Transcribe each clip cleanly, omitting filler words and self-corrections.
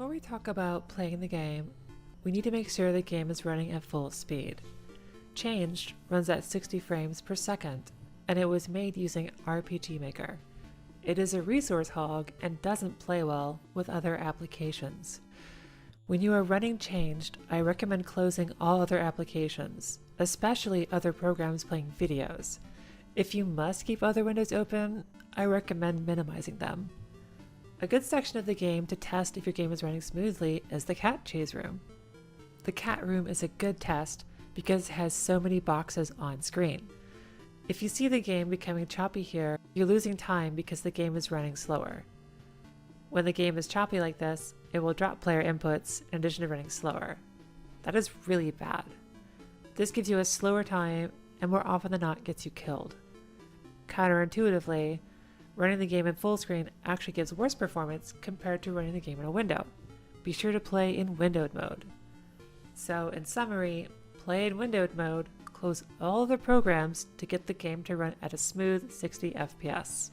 Before we talk about playing the game, we need to make sure the game is running at full speed. Changed runs at 60 frames per second, and it was made using RPG Maker. It is a resource hog and doesn't play well with other applications. When you are running Changed, I recommend closing all other applications, especially other programs playing videos. If you must keep other windows open, I recommend minimizing them. A good section of the game to test if your game is running smoothly is the cat chase room. The cat room is a good test because it has so many boxes on screen. If you see the game becoming choppy here, you're losing time because the game is running slower. When the game is choppy like this, it will drop player inputs in addition to running slower. That is really bad. This gives you a slower time and more often than not gets you killed. Counterintuitively, running the game in full screen actually gives worse performance compared to running the game in a window. Be sure to play in windowed mode. So in summary, play in windowed mode, close all the programs to get the game to run at a smooth 60 FPS.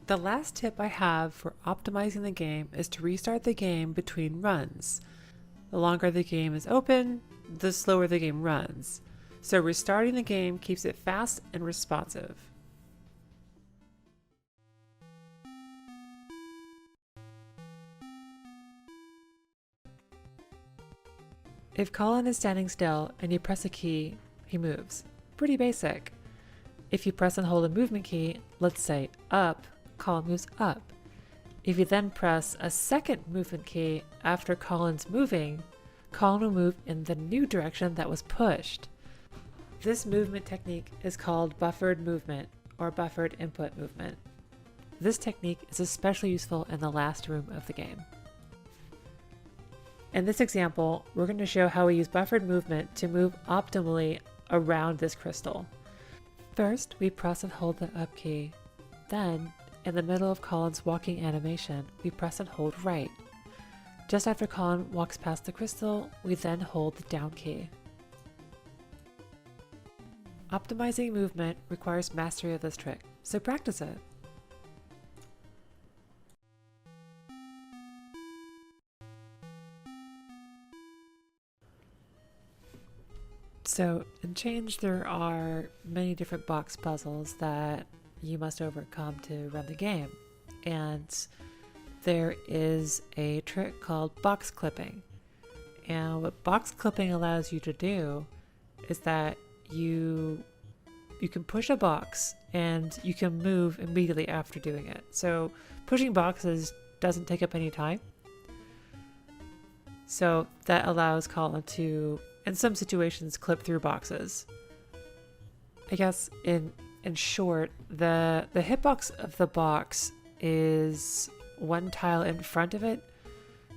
The last tip I have for optimizing the game is to restart the game between runs. The longer the game is open, the slower the game runs. So restarting the game keeps it fast and responsive. If Colin is standing still and you press a key, he moves. Pretty basic. If you press and hold a movement key, let's say up, Colin moves up. If you then press a second movement key after Colin's moving, Colin will move in the new direction that was pushed. This movement technique is called buffered movement or buffered input movement. This technique is especially useful in the last room of the game. In this example, we're going to show how we use buffered movement to move optimally around this crystal. First, we press and hold the up key. Then, in the middle of Colin's walking animation, we press and hold right. Just after Colin walks past the crystal, we then hold the down key. Optimizing movement requires mastery of this trick, so practice it. So in Change there are many different box puzzles that you must overcome to run the game, and there is a trick called box clipping. And what box clipping allows you to do is that you can push a box and you can move immediately after doing it. So pushing boxes doesn't take up any time. So that allows Colin to, in some situations, clip through boxes. I guess in short, the hitbox of the box is one tile in front of it.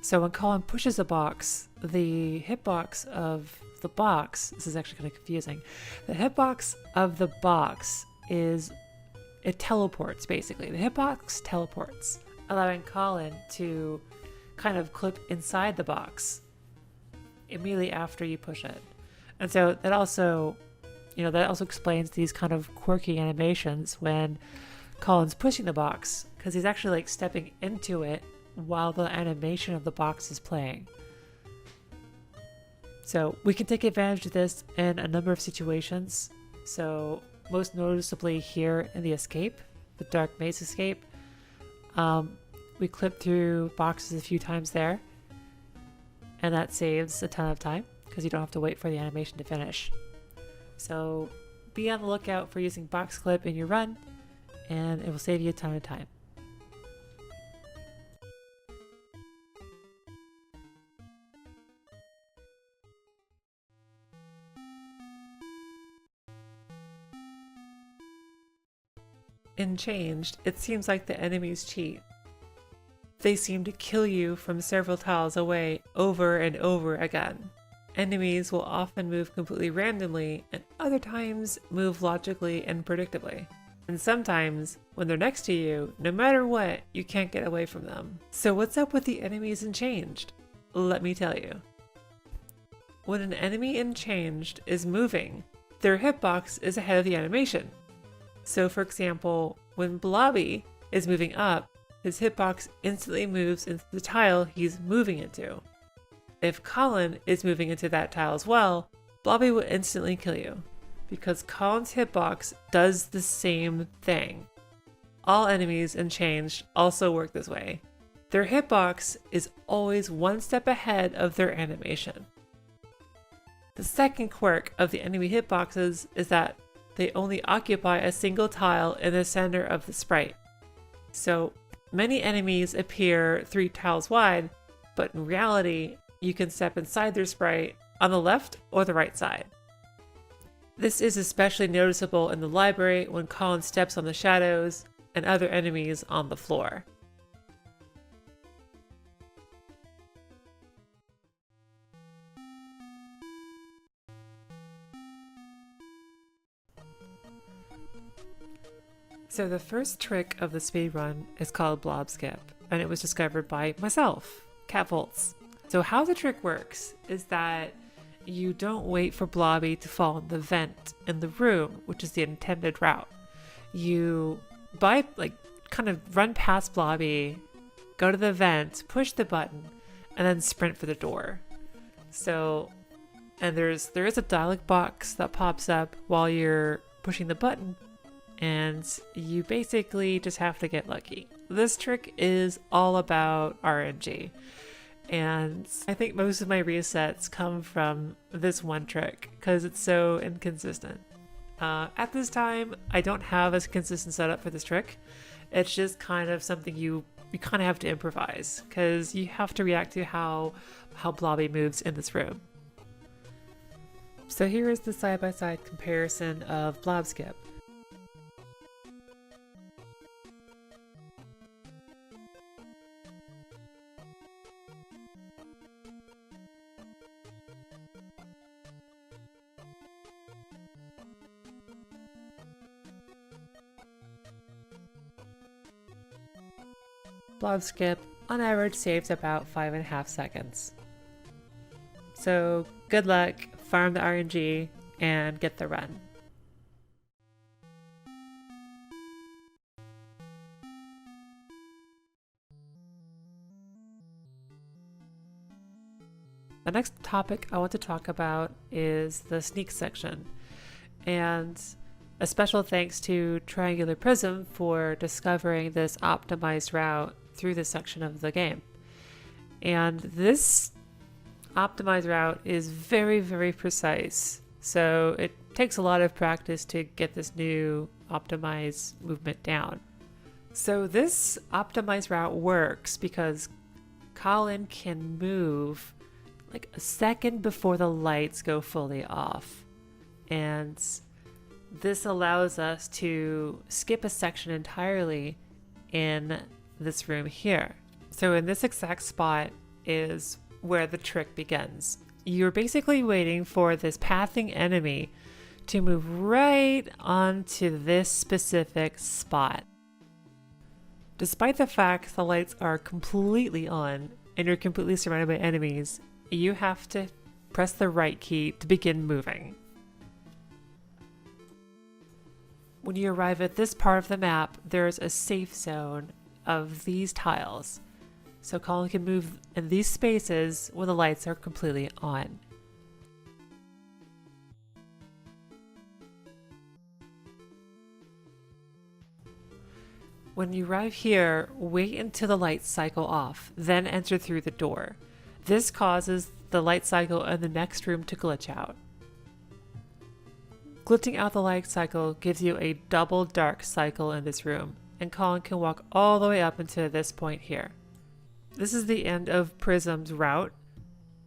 So when Colin pushes a box, the hitbox of the box, this is actually kind of confusing, the hitbox of the box it teleports basically. The hitbox teleports, allowing Colin to kind of clip inside the box immediately after you push it. And so that also explains these kind of quirky animations when Colin's pushing the box, because he's actually like stepping into it while the animation of the box is playing. So we can take advantage of this in a number of situations. So most noticeably here in the escape, the Dark Maze escape, we clip through boxes a few times there, and that saves a ton of time because you don't have to wait for the animation to finish. So be on the lookout for using box clip in your run, and it will save you a ton of time. In Changed, it seems like the enemies cheat. They seem to kill you from several tiles away over and over again. Enemies will often move completely randomly, and other times move logically and predictably. And sometimes, when they're next to you, no matter what, you can't get away from them. So what's up with the enemies in Changed? Let me tell you. When an enemy in Changed is moving, their hitbox is ahead of the animation. So for example, when Blobby is moving up, his hitbox instantly moves into the tile he's moving into. If Colin is moving into that tile as well, Blobby will instantly kill you, because Colin's hitbox does the same thing. All enemies in Changed also work this way. Their hitbox is always one step ahead of their animation. The second quirk of the enemy hitboxes is that they only occupy a single tile in the center of the sprite. So many enemies appear 3 tiles wide, but in reality, you can step inside their sprite on the left or the right side. This is especially noticeable in the library when Colin steps on the shadows and other enemies on the floor. So the first trick of the speedrun is called Blob Skip, and it was discovered by myself, CatVolts. So how the trick works is that you don't wait for Blobby to fall in the vent in the room, which is the intended route. You kind of run past Blobby, go to the vent, push the button, and then sprint for the door. So, and there is a dialog box that pops up while you're pushing the button, and you basically just have to get lucky. This trick is all about RNG. And I think most of my resets come from this one trick because it's so inconsistent. At this time, I don't have a consistent setup for this trick. It's just kind of something you kind of have to improvise because you have to react to how Blobby moves in this room. So here is the side-by-side comparison of Blob Skip. Blob Skip, on average, saves about 5.5 seconds. So good luck, farm the RNG, and get the run. The next topic I want to talk about is the sneak section, and a special thanks to TriangularPrism for discovering this optimized route through this section of the game. And this optimized route is very, very precise. So it takes a lot of practice to get this new optimized movement down. So this optimized route works because Colin can move like a second before the lights go fully off. And this allows us to skip a section entirely in this room here. So in this exact spot is where the trick begins. You're basically waiting for this pathing enemy to move right onto this specific spot. Despite the fact the lights are completely on and you're completely surrounded by enemies, you have to press the right key to begin moving. When you arrive at this part of the map, there's a safe zone of these tiles. So Colin can move in these spaces when the lights are completely on. When you arrive here, wait until the lights cycle off, then enter through the door. This causes the light cycle in the next room to glitch out. Glitching out the light cycle gives you a double dark cycle in this room, and Colin can walk all the way up into this point here. This is the end of Prism's route,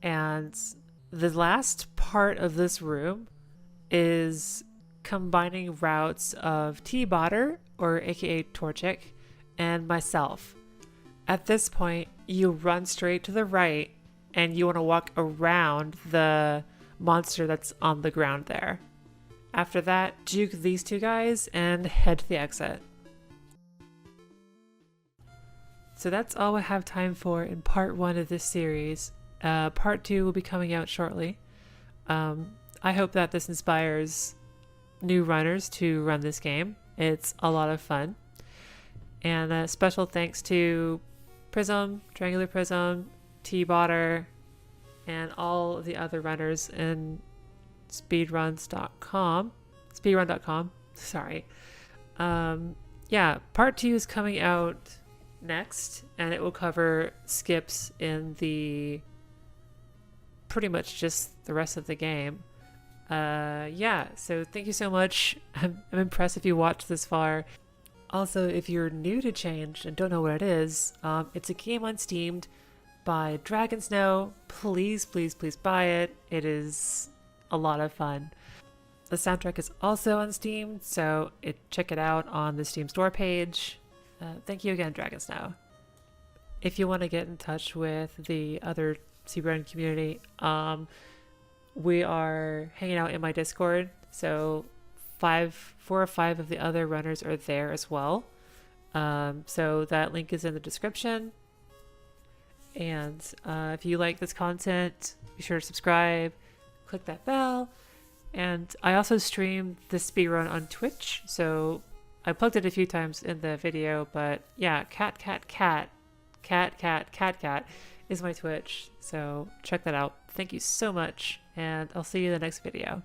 and the last part of this room is combining routes of tbotter, or aka Torchic, and myself. At this point, you run straight to the right, and you want to walk around the monster that's on the ground there. After that, juke these two guys and head to the exit. So that's all I have time for in part 1 of this series. Part 2 will be coming out shortly. I hope that this inspires new runners to run this game. It's a lot of fun. And a special thanks to Prism, TriangularPrism, tbotter, and all of the other runners in speedrun.com, sorry. Yeah, part 2 is coming out next, and it will cover skips in the pretty much just the rest of the game. Yeah, so thank you so much. I'm impressed if you watched this far. Also, if you're new to Changed and don't know what it is, it's a game on Steam by DragonSnow. Please, please, please buy it. It is a lot of fun. The soundtrack is also on Steam, so check it out on the Steam store page. Thank you again, DragonSnow. If you want to get in touch with the other Speedrunning community, we are hanging out in my Discord, so 4 or 5 of the other runners are there as well. So that link is in the description. And if you like this content, be sure to subscribe, click that bell. And I also stream the speedrun on Twitch, so I plugged it a few times in the video, but yeah, cat is my Twitch, so check that out. Thank you so much, and I'll see you in the next video.